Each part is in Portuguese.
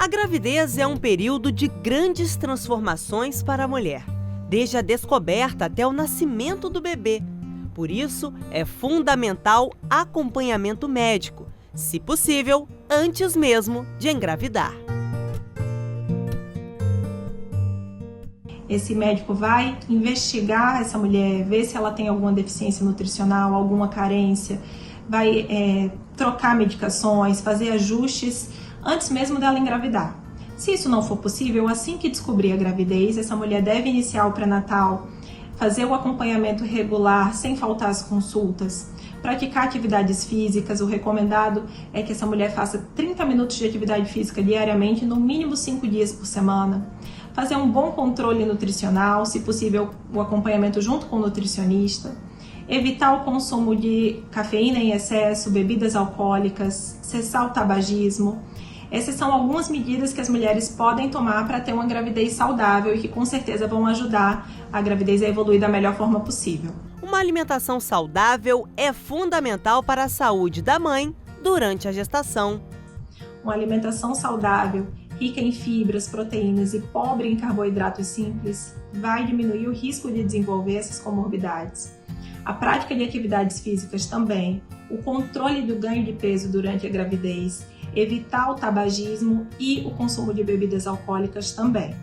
A gravidez é um período de grandes transformações para a mulher, desde a descoberta até o nascimento do bebê. Por isso, é fundamental acompanhamento médico, se possível, antes mesmo de engravidar. Esse médico vai investigar essa mulher, ver se ela tem alguma deficiência nutricional, alguma carência, vai trocar medicações, fazer ajustes antes mesmo dela engravidar. Se isso não for possível, assim que descobrir a gravidez, essa mulher deve iniciar o pré-natal, fazer o acompanhamento regular sem faltar as consultas, praticar atividades físicas. O recomendado é que essa mulher faça 30 minutos de atividade física diariamente, no mínimo 5 dias por semana. Fazer um bom controle nutricional, se possível o acompanhamento junto com o nutricionista. Evitar o consumo de cafeína em excesso, bebidas alcoólicas, cessar o tabagismo. Essas são algumas medidas que as mulheres podem tomar para ter uma gravidez saudável e que com certeza vão ajudar a gravidez a evoluir da melhor forma possível. Uma alimentação saudável é fundamental para a saúde da mãe durante a gestação. Uma alimentação saudável, rica em fibras, proteínas e pobre em carboidratos simples, vai diminuir o risco de desenvolver essas comorbidades. A prática de atividades físicas também, o controle do ganho de peso durante a gravidez, evitar o tabagismo e o consumo de bebidas alcoólicas também.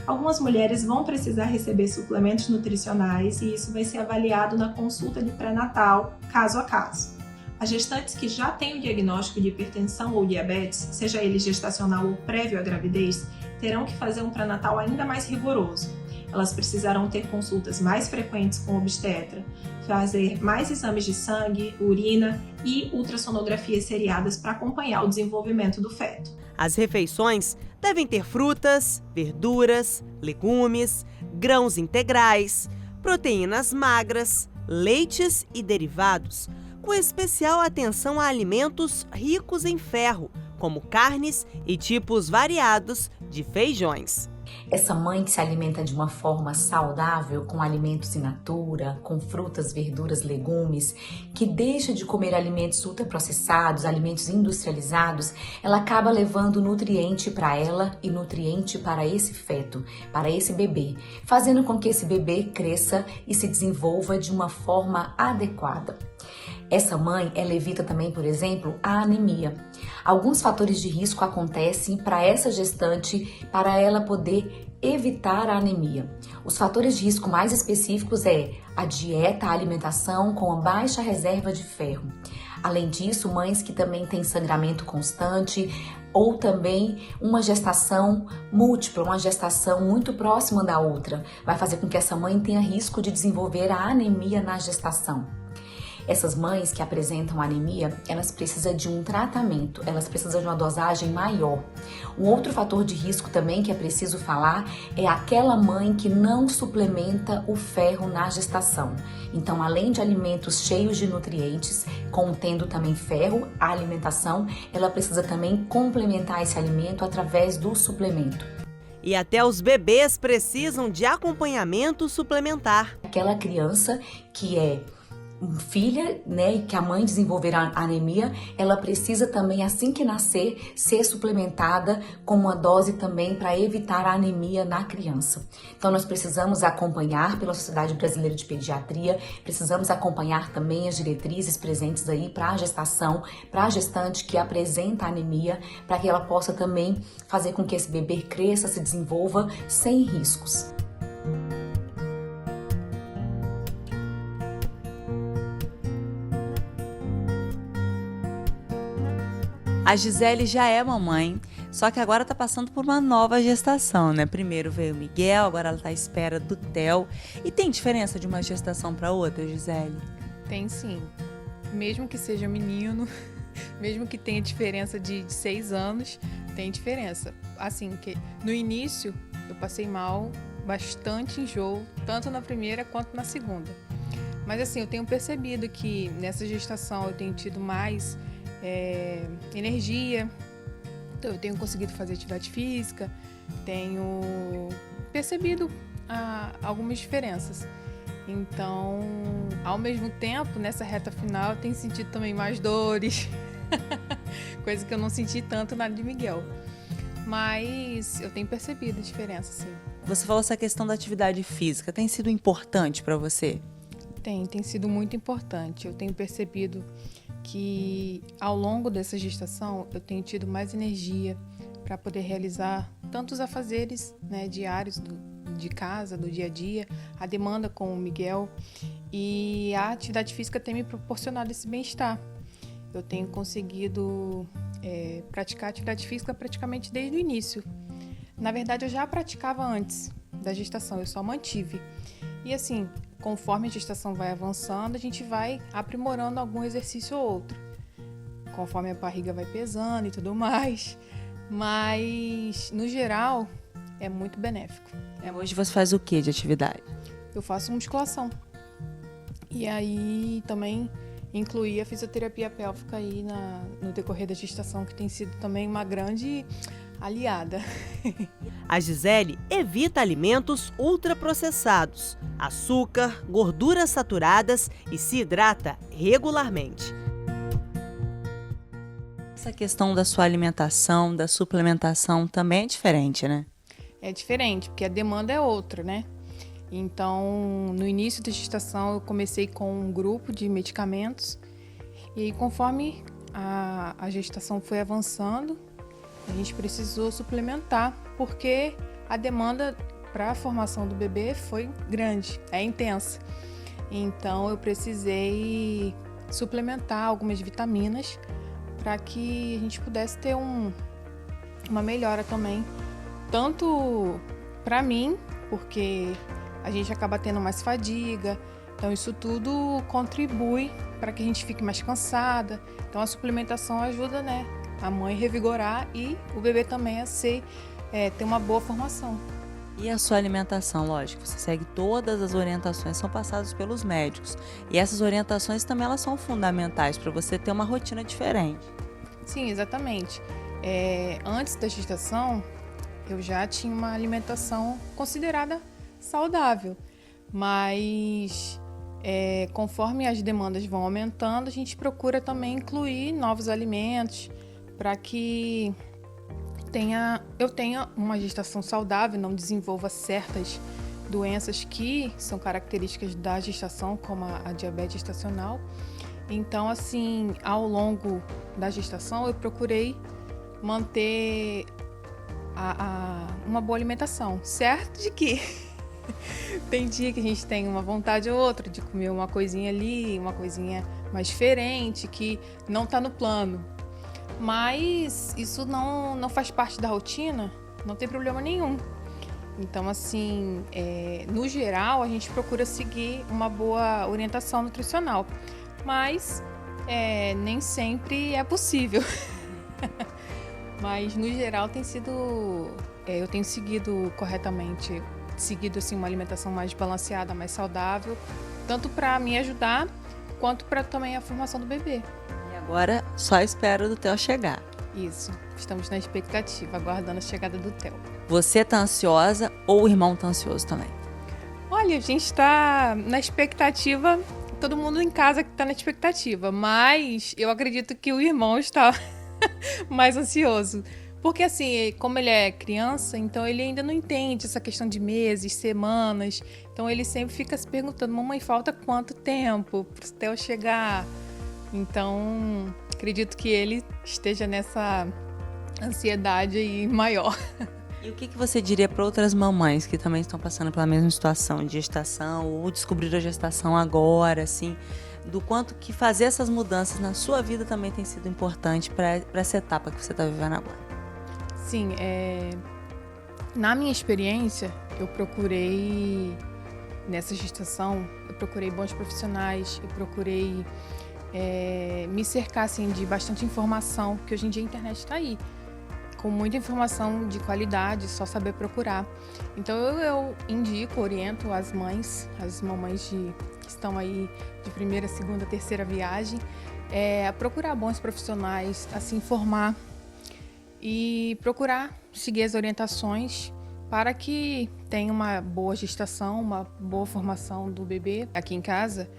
Algumas mulheres vão precisar receber suplementos nutricionais e isso vai ser avaliado na consulta de pré-natal, caso a caso. As gestantes que já têm o diagnóstico de hipertensão ou diabetes, seja ele gestacional ou prévio à gravidez, terão que fazer um pré-natal ainda mais rigoroso. Elas precisarão ter consultas mais frequentes com o obstetra, fazer mais exames de sangue, urina e ultrassonografias seriadas para acompanhar o desenvolvimento do feto. As refeições devem ter frutas, verduras, legumes, grãos integrais, proteínas magras, leites e derivados, com especial atenção a alimentos ricos em ferro, como carnes e tipos variados de feijões. Essa mãe que se alimenta de uma forma saudável, com alimentos in natura, com frutas, verduras, legumes, que deixa de comer alimentos ultraprocessados, alimentos industrializados, ela acaba levando nutriente para ela e nutriente para esse feto, para esse bebê, fazendo com que esse bebê cresça e se desenvolva de uma forma adequada. Essa mãe, ela evita também, por exemplo, a anemia. Alguns fatores de risco acontecem para essa gestante, para ela poder evitar a anemia. Os fatores de risco mais específicos é a dieta, a alimentação com a baixa reserva de ferro. Além disso, mães que também têm sangramento constante ou também uma gestação múltipla, uma gestação muito próxima da outra, vai fazer com que essa mãe tenha risco de desenvolver a anemia na gestação. Essas mães que apresentam anemia, elas precisam de um tratamento, elas precisam de uma dosagem maior. Um outro fator de risco também que é preciso falar é aquela mãe que não suplementa o ferro na gestação. Então, além de alimentos cheios de nutrientes, contendo também ferro, a alimentação, ela precisa também complementar esse alimento através do suplemento. E até os bebês precisam de acompanhamento suplementar. Aquela criança que é filha, né, e que a mãe desenvolver a anemia, ela precisa também, assim que nascer, ser suplementada com uma dose também para evitar a anemia na criança. Então nós precisamos acompanhar pela Sociedade Brasileira de Pediatria, precisamos acompanhar também as diretrizes presentes aí para a gestação, para a gestante que apresenta anemia, para que ela possa também fazer com que esse bebê cresça, se desenvolva sem riscos. A Gisele já é mamãe, só que agora tá passando por uma nova gestação, né? Primeiro veio o Miguel, agora ela tá à espera do Theo. E tem diferença de uma gestação para outra, Gisele? Tem sim. Mesmo que seja menino, mesmo que tenha diferença de 6 anos, tem diferença. Assim, que no início eu passei mal, bastante enjoo, tanto na primeira quanto na segunda. Mas assim, eu tenho percebido que nessa gestação eu tenho tido mais energia, então eu tenho conseguido fazer atividade física, tenho percebido algumas diferenças. Então, ao mesmo tempo, nessa reta final, eu tenho sentido também mais dores, coisa que eu não senti tanto na de Miguel. mas eu tenho percebido a diferença, sim. Você falou essa questão da atividade física, tem sido importante para você? Tem sido muito importante. Eu tenho percebido que ao longo dessa gestação eu tenho tido mais energia para poder realizar tantos afazeres, né, diários de casa, do dia a dia, a demanda com o Miguel, e a atividade física tem me proporcionado esse bem-estar. Eu tenho conseguido praticar atividade física praticamente desde o início. Na verdade, eu já praticava antes da gestação, eu só mantive. E assim, conforme a gestação vai avançando, a gente vai aprimorando algum exercício ou outro, conforme a barriga vai pesando e tudo mais. Mas, no geral, é muito benéfico. Hoje você faz o que de atividade? Eu faço musculação. E aí também incluí a fisioterapia pélvica aí no decorrer da gestação, que tem sido também uma grande aliada. A Gisele evita alimentos ultraprocessados, açúcar, gorduras saturadas e se hidrata regularmente. Essa questão da sua alimentação, da suplementação também é diferente, né? É diferente, porque a demanda é outra, né? Então, no início da gestação, eu comecei com um grupo de medicamentos e aí, conforme a gestação foi avançando, a gente precisou suplementar, porque a demanda para a formação do bebê foi grande, é intensa. Então, eu precisei suplementar algumas vitaminas para que a gente pudesse ter uma melhora também, tanto para mim, porque a gente acaba tendo mais fadiga, então isso tudo contribui para que a gente fique mais cansada. Então a suplementação ajuda, né, a mãe revigorar e o bebê também a ter uma boa formação. E a sua alimentação, lógico, você segue todas as orientações, são passadas pelos médicos. E essas orientações também elas são fundamentais para você ter uma rotina diferente. Sim, exatamente. Antes da gestação, eu já tinha uma alimentação considerada saudável, mas conforme as demandas vão aumentando, a gente procura também incluir novos alimentos para que eu tenha uma gestação saudável, não desenvolva certas doenças que são características da gestação, como a diabetes gestacional. Então, assim, ao longo da gestação, eu procurei manter uma boa alimentação, certo de que tem dia que a gente tem uma vontade ou outra de comer uma coisinha ali, uma coisinha mais diferente, que não está no plano. Mas isso não faz parte da rotina, não tem problema nenhum. Então, assim, no geral, a gente procura seguir uma boa orientação nutricional. Mas nem sempre é possível. Mas, no geral, tem sido... eu tenho seguido corretamente, assim, uma alimentação mais balanceada, mais saudável, tanto para me ajudar, quanto para também a formação do bebê. E agora, só a espera do Theo chegar. Isso, estamos na expectativa, aguardando a chegada do Theo. Você tá ansiosa ou o irmão tá ansioso também? Olha, a gente está na expectativa, todo mundo em casa que está na expectativa, mas eu acredito que o irmão está mais ansioso. Porque assim, como ele é criança, então ele ainda não entende essa questão de meses, semanas. Então ele sempre fica se perguntando, mamãe, falta quanto tempo para o Theo chegar? Então, acredito que ele esteja nessa ansiedade aí maior. E o que você diria para outras mamães que também estão passando pela mesma situação de gestação ou descobriram a gestação agora, assim, do quanto que fazer essas mudanças na sua vida também tem sido importante para essa etapa que você está vivendo agora? Sim, na minha experiência, eu procurei, nessa gestação, eu procurei bons profissionais, eu procurei me cercar assim, de bastante informação, porque hoje em dia a internet está aí, com muita informação de qualidade, só saber procurar. Então eu indico, oriento as mães, as mamães que estão aí de primeira, segunda, terceira viagem, a procurar bons profissionais, a se informar e procurar seguir as orientações para que tenha uma boa gestação, uma boa formação do bebê. Aqui em casa,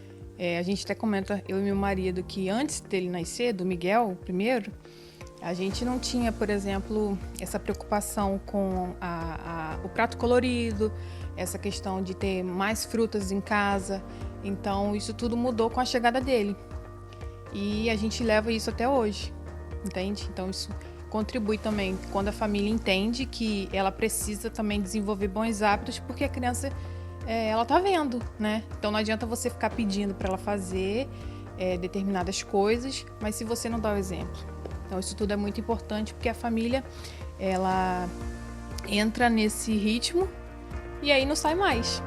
a gente até comenta, eu e meu marido, que antes dele nascer, do Miguel, primeiro, A gente não tinha, por exemplo, essa preocupação com o prato colorido, essa questão de ter mais frutas em casa. Então, isso tudo mudou com a chegada dele. E a gente leva isso até hoje, entende? Então, isso contribui também quando a família entende que ela precisa também desenvolver bons hábitos, porque a criança, ela tá vendo, né? Então, não adianta você ficar pedindo para ela fazer determinadas coisas, mas se você não dá o exemplo. Então, isso tudo é muito importante, porque a família, ela entra nesse ritmo e aí não sai mais.